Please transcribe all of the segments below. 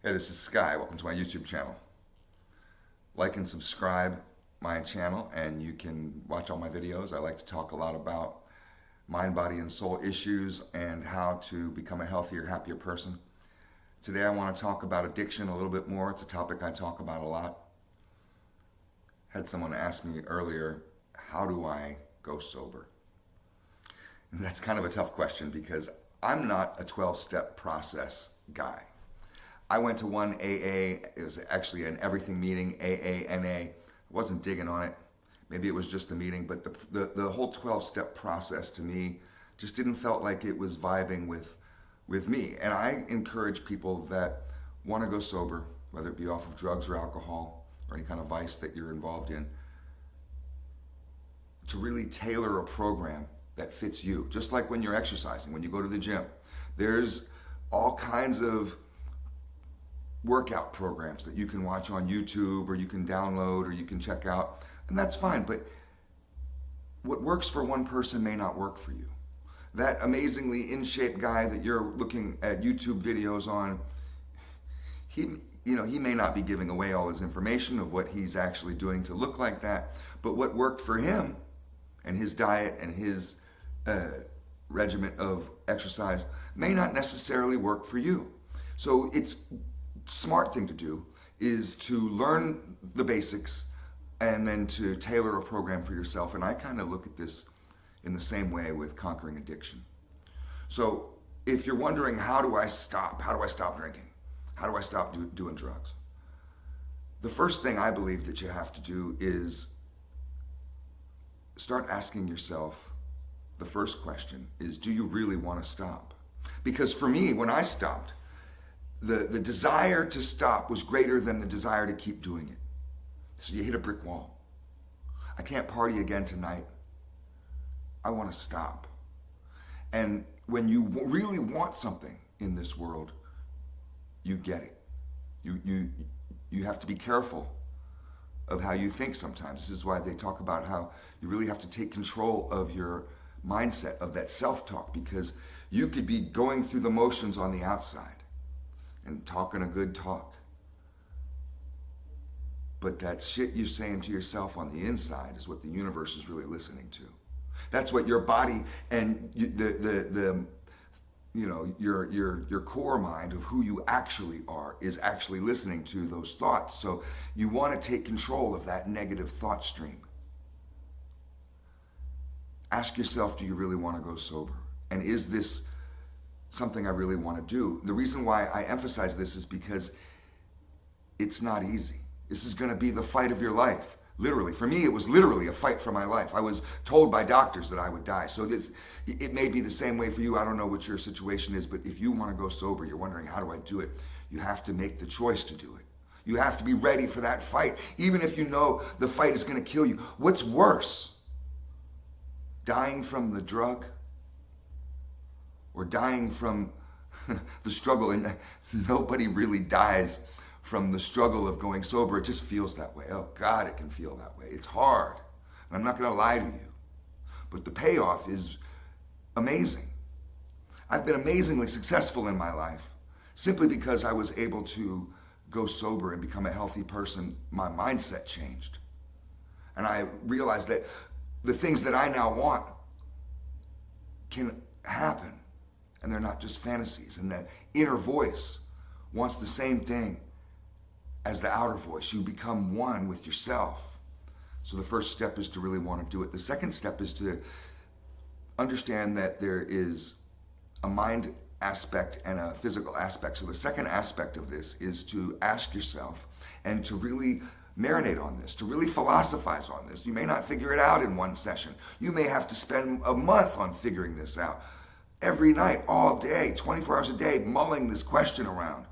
Hey, this is Sky. Welcome to my YouTube channel. Like and subscribe my channel and you can watch all my videos. I like to talk a lot about mind, body, and soul issues and how to become a healthier, happier person. Today I want to talk about addiction a little bit more. It's a topic I talk about a lot. Had someone ask me earlier, how do I go sober? And that's kind of a tough question because I'm not a 12-step process guy. I went to one AA, it was actually an everything meeting, AA, NA. I wasn't digging on it. Maybe it was just the meeting, but the whole 12-step process to me just didn't felt like it was vibing with me. And I encourage people that want to go sober, whether it be off of drugs or alcohol or any kind of vice that you're involved in, to really tailor a program that fits you. Just like when you're exercising, when you go to the gym, there's all kinds of workout programs that you can watch on YouTube or you can download or you can check out, and that's fine. But what works for one person may not work for you. That amazingly in shape guy that you're looking at YouTube videos on, he may not be giving away all his information of what he's actually doing to look like that, but what worked for him and his diet and his regimen of exercise may not necessarily work for you. So it's smart thing to do is to learn the basics and then to tailor a program for yourself. And I kind of look at this in the same way with conquering addiction. So if you're wondering, how do I stop? How do I stop drinking? How do I stop doing drugs? The first thing I believe that you have to do is start asking yourself, the first question is, do you really want to stop? Because for me, when I stopped, the desire to stop was greater than the desire to keep doing it. So you hit a brick wall. I can't party again tonight. I want to stop. And when you really want something in this world, you get it. You have to be careful of how you think sometimes. This is why they talk about how you really have to take control of your mindset, of that self-talk, because you could be going through the motions on the outside and talking a good talk, but that shit you're saying to yourself on the inside is what the universe is really listening to. That's what your body and your core mind of who you actually are is actually listening to those thoughts. So you want to take control of that negative thought stream. Ask yourself, do you really want to go sober? And is this something I really want to do? The reason why I emphasize this is because it's not easy. This is going to be the fight of your life. Literally. For me, it was literally a fight for my life. I was told by doctors that I would die. So it may be the same way for you. I don't know what your situation is, but if you want to go sober, you're wondering, how do I do it? You have to make the choice to do it. You have to be ready for that fight, even if you know the fight is going to kill you. What's worse? Dying from the drug or dying from the struggle? And nobody really dies from the struggle of going sober. It just feels that way. Oh God, it can feel that way. It's hard. And I'm not going to lie to you, but the payoff is amazing. I've been amazingly successful in my life simply because I was able to go sober and become a healthy person. My mindset changed. And I realized that the things that I now want can happen, and they're not just fantasies. And that inner voice wants the same thing as the outer voice. You become one with yourself. So the first step is to really want to do it. The second step is to understand that there is a mind aspect and a physical aspect. So the second aspect of this is to ask yourself and to really marinate on this, to really philosophize on this. You may not figure it out in one session. You may have to spend a month on figuring this out. Every night, all day, 24 hours a day, mulling this question around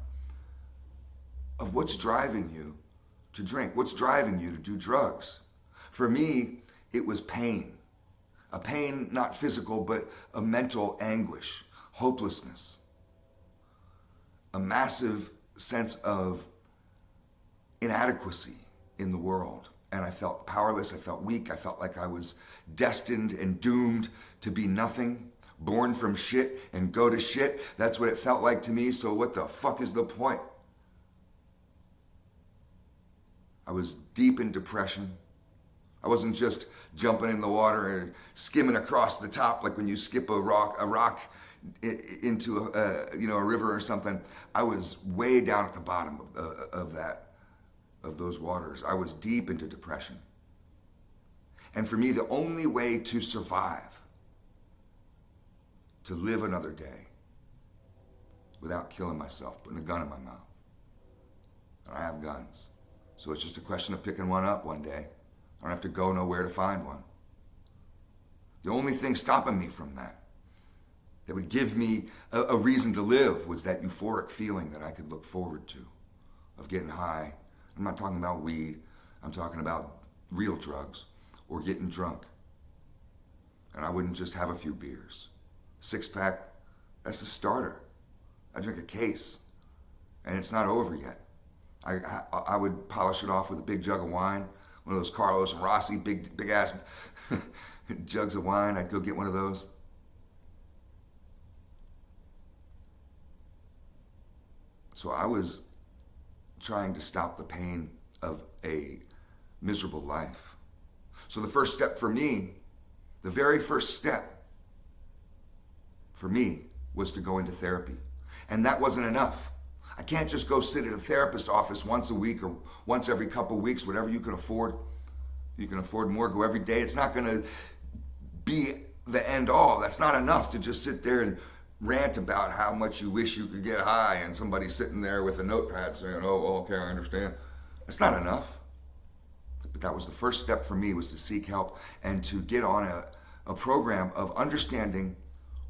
of what's driving you to drink, what's driving you to do drugs. For me, it was pain. A pain, not physical, but a mental anguish, hopelessness, a massive sense of inadequacy in the world. And I felt powerless, I felt weak, I felt like I was destined and doomed to be nothing, born from shit and go to shit. That's what it felt like to me. So what the fuck is the point? I was deep in depression. I wasn't just jumping in the water and skimming across the top like when you skip a rock into a river or something. I was way down at the bottom of those waters. I was deep into depression. And for me, the only way to survive, to live another day without killing myself, putting a gun in my mouth. And I have guns. So it's just a question of picking one up one day. I don't have to go nowhere to find one. The only thing stopping me from that would give me a reason to live, was that euphoric feeling that I could look forward to of getting high. I'm not talking about weed. I'm talking about real drugs, or getting drunk. And I wouldn't just have a few beers. 6-pack, that's the starter. I drink a case, and it's not over yet. I would polish it off with a big jug of wine, one of those Carlos and Rossi big ass jugs of wine. I'd go get one of those. So I was trying to stop the pain of a miserable life. So the first step for me, the very first step for me, was to go into therapy. And that wasn't enough. I can't just go sit at a therapist's office once a week or once every couple of weeks, whatever you can afford. You can afford more, go every day. It's not going to be the end all. That's not enough to just sit there and rant about how much you wish you could get high and somebody's sitting there with a notepad saying, oh, okay, I understand. That's not enough. But that was the first step for me, was to seek help and to get on a program of understanding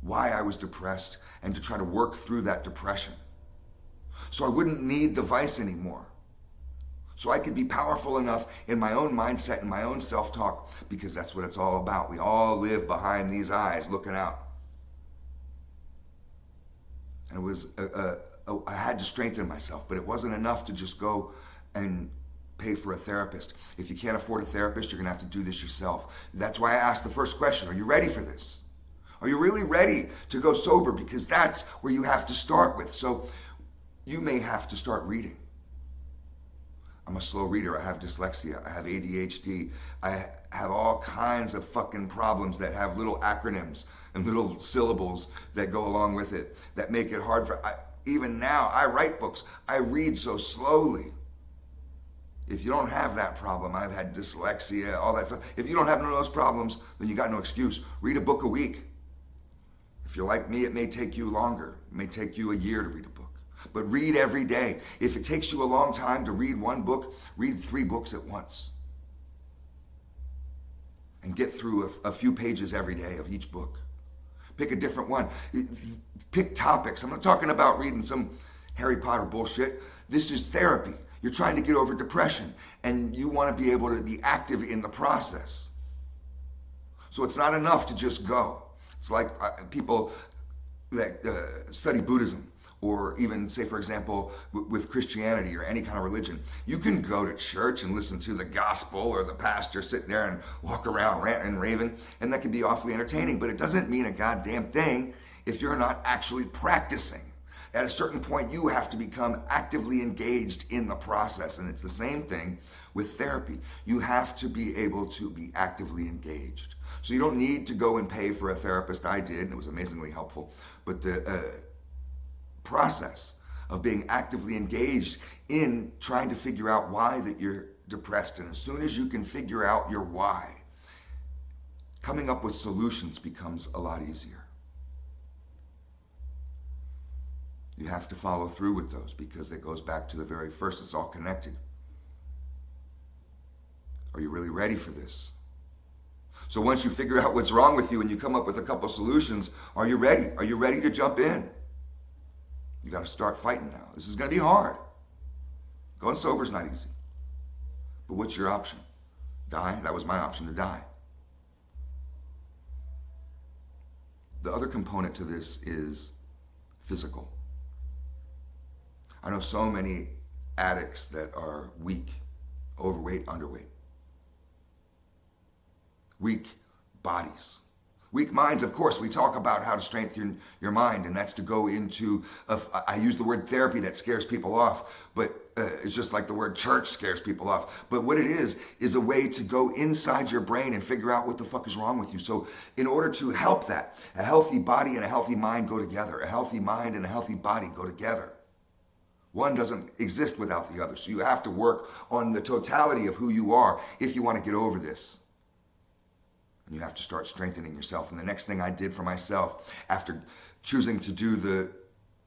why I was depressed and to try to work through that depression. So I wouldn't need the vice anymore. So I could be powerful enough in my own mindset and my own self-talk, because that's what it's all about. We all live behind these eyes looking out. And it was, I had to strengthen myself, but it wasn't enough to just go and pay for a therapist. If you can't afford a therapist, you're gonna have to do this yourself. That's why I asked the first question, are you ready for this? Are you really ready to go sober? Because that's where you have to start with. So you may have to start reading. I'm a slow reader. I have dyslexia. I have ADHD. I have all kinds of fucking problems that have little acronyms and little syllables that go along with it that make it hard for, even now, I write books. I read so slowly. If you don't have that problem, I've had dyslexia, all that stuff. If you don't have none of those problems, then you got no excuse. Read a book a week. If you're like me, it may take you longer. It may take you a year to read a book. But read every day. If it takes you a long time to read one book, read 3 books at once. And get through a few pages every day of each book. Pick a different one. Pick topics. I'm not talking about reading some Harry Potter bullshit. This is therapy. You're trying to get over depression, and you want to be able to be active in the process. So it's not enough to just go. It's like people that study Buddhism, or even, say, for example, with Christianity or any kind of religion. You can go to church and listen to the gospel or the pastor sit there and walk around ranting and raving, and that can be awfully entertaining, but it doesn't mean a goddamn thing if you're not actually practicing. At a certain point, you have to become actively engaged in the process, and it's the same thing with therapy. You have to be able to be actively engaged. So you don't need to go and pay for a therapist. I did, and it was amazingly helpful. But the process of being actively engaged in trying to figure out why that you're depressed, and as soon as you can figure out your why, coming up with solutions becomes a lot easier. You have to follow through with those, because it goes back to the very first. It's all connected. Are you really ready for this? So once you figure out what's wrong with you and you come up with a couple solutions, are you ready? Are you ready to jump in? You got to start fighting now. This is going to be hard. Going sober is not easy. But what's your option? Die? That was my option, to die. The other component to this is physical. I know so many addicts that are weak, overweight, underweight. Weak bodies, Weak minds, of course, we talk about how to strengthen your mind, and that's to go into, I use the word therapy, that scares people off, but it's just like the word church scares people off. But what it is a way to go inside your brain and figure out what the fuck is wrong with you. So in order to help that, a healthy body and a healthy mind go together. A healthy mind and a healthy body go together. One doesn't exist without the other. So you have to work on the totality of who you are if you want to get over this. And you have to start strengthening yourself. And the next thing I did for myself, after choosing to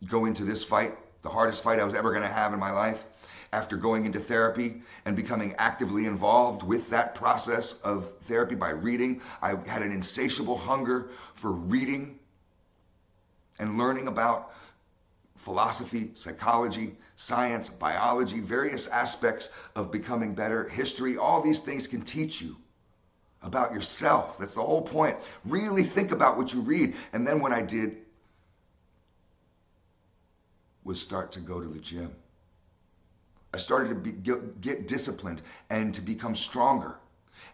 go into this fight, the hardest fight I was ever going to have in my life, after going into therapy and becoming actively involved with that process of therapy by reading, I had an insatiable hunger for reading and learning about philosophy, psychology, science, biology, various aspects of becoming better, history. All these things can teach you about yourself. That's the whole point. Really think about what you read. And then what I did was start to go to the gym. I started to get disciplined and to become stronger.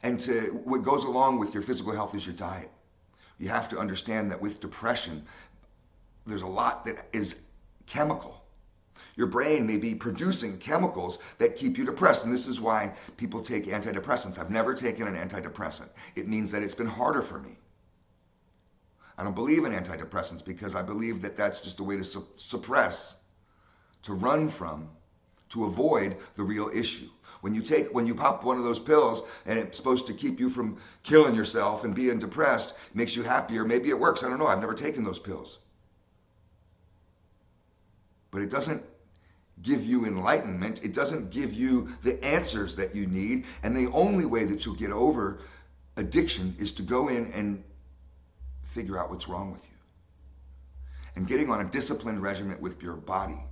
And what goes along with your physical health is your diet. You have to understand that with depression, there's a lot that is chemical. Your brain may be producing chemicals that keep you depressed. And this is why people take antidepressants. I've never taken an antidepressant. It means that it's been harder for me. I don't believe in antidepressants because I believe that that's just a way to suppress, to run from, to avoid the real issue. When you pop one of those pills and it's supposed to keep you from killing yourself and being depressed, it makes you happier. Maybe it works. I don't know. I've never taken those pills. But it doesn't give you enlightenment. It doesn't give you the answers that you need. And the only way that you'll get over addiction is to go in and figure out what's wrong with you. And getting on a disciplined regimen with your body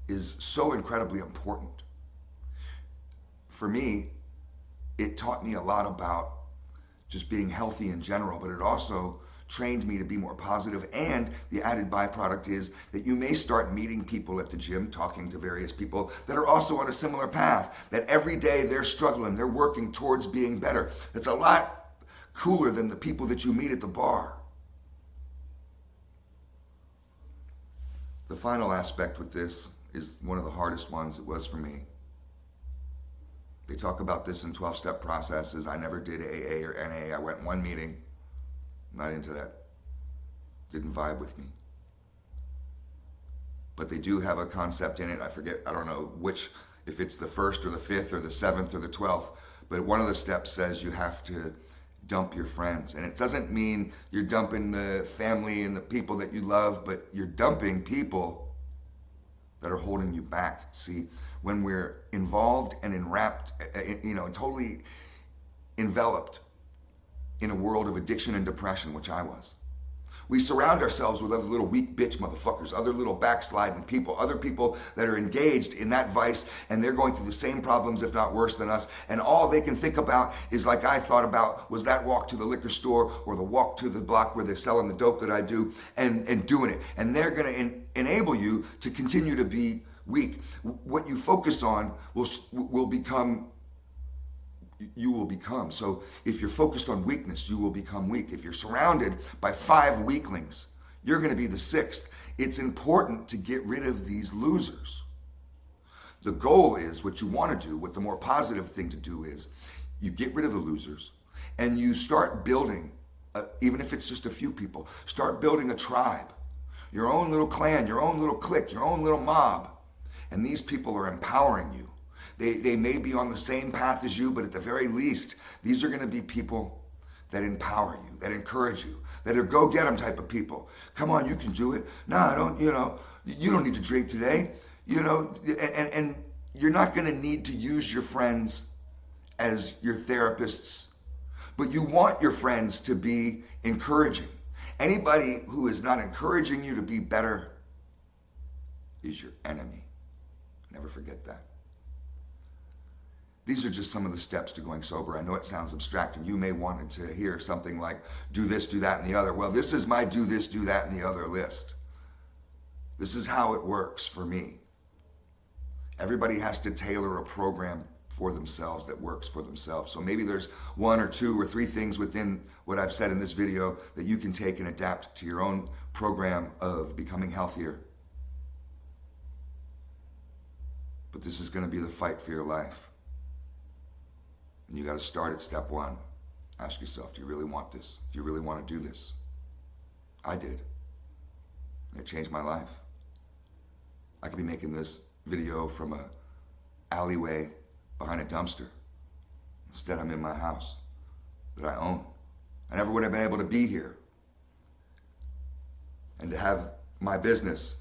is so incredibly important. For me, it taught me a lot about just being healthy in general, but it also trained me to be more positive. And the added byproduct is that you may start meeting people at the gym, talking to various people that are also on a similar path, that every day they're struggling, they're working towards being better. That's a lot cooler than the people that you meet at the bar. The final aspect with this is one of the hardest ones it was for me. They talk about this in 12-step processes. I never did AA or NA. I went one meeting. Not into that. Didn't vibe with me. But they do have a concept in it. I forget, I don't know which, if it's the first or the fifth or the seventh or the 12th. But one of the steps says you have to dump your friends. And it doesn't mean you're dumping the family and the people that you love, but you're dumping people that are holding you back. See, when we're involved and enwrapped, totally enveloped in a world of addiction and depression, which I was, we surround ourselves with other little weak bitch motherfuckers, other little backsliding people, other people that are engaged in that vice, and they're going through the same problems, if not worse than us. And all they can think about is, like I thought about, was that walk to the liquor store or the walk to the block where they're selling the dope that I do, and doing it. And they're going to enable you to continue to be weak. What you focus on will become. You will become. So if you're focused on weakness, you will become weak. If you're surrounded by 5 weaklings, you're going to be the 6th. It's important to get rid of these losers. The goal is, what you want to do, what the more positive thing to do is, you get rid of the losers and you start building, even if it's just a few people, start building a tribe, your own little clan, your own little clique, your own little mob. And these people are empowering you. They may be on the same path as you, but at the very least, these are going to be people that empower you, that encourage you, that are go-get-em type of people. Come on, you can do it. No, I don't, you don't need to drink today. And you're not going to need to use your friends as your therapists, but you want your friends to be encouraging. Anybody who is not encouraging you to be better is your enemy. Never forget that. These are just some of the steps to going sober. I know it sounds abstract, and you may want to hear something like, do this, do that, and the other. Well, this is my do this, do that, and the other list. This is how it works for me. Everybody has to tailor a program for themselves that works for themselves. So maybe there's 1 or 2 or 3 things within what I've said in this video that you can take and adapt to your own program of becoming healthier. But this is going to be the fight for your life. And you got to start at step 1. Ask yourself, do you really want this? Do you really want to do this? I did. And it changed my life. I could be making this video from a alleyway behind a dumpster. Instead, I'm in my house that I own. I never would have been able to be here and to have my business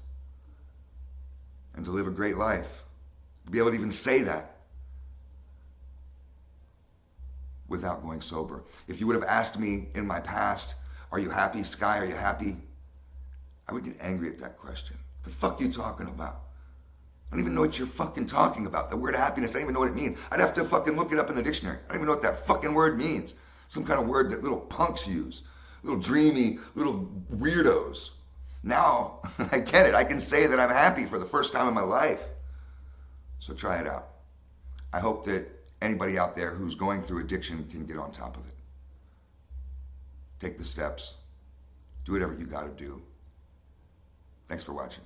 and to live a great life, to be able to even say that without going sober. If you would have asked me in my past, are you happy, Sky, are you happy? I would get angry at that question. What the fuck are you talking about? I don't even know what you're fucking talking about. The word happiness, I don't even know what it means. I'd have to fucking look it up in the dictionary. I don't even know what that fucking word means. Some kind of word that little punks use. Little dreamy, little weirdos. Now, I get it. I can say that I'm happy for the first time in my life. So try it out. I hope that anybody out there who's going through addiction can get on top of it. Take the steps. Do whatever you gotta do. Thanks for watching.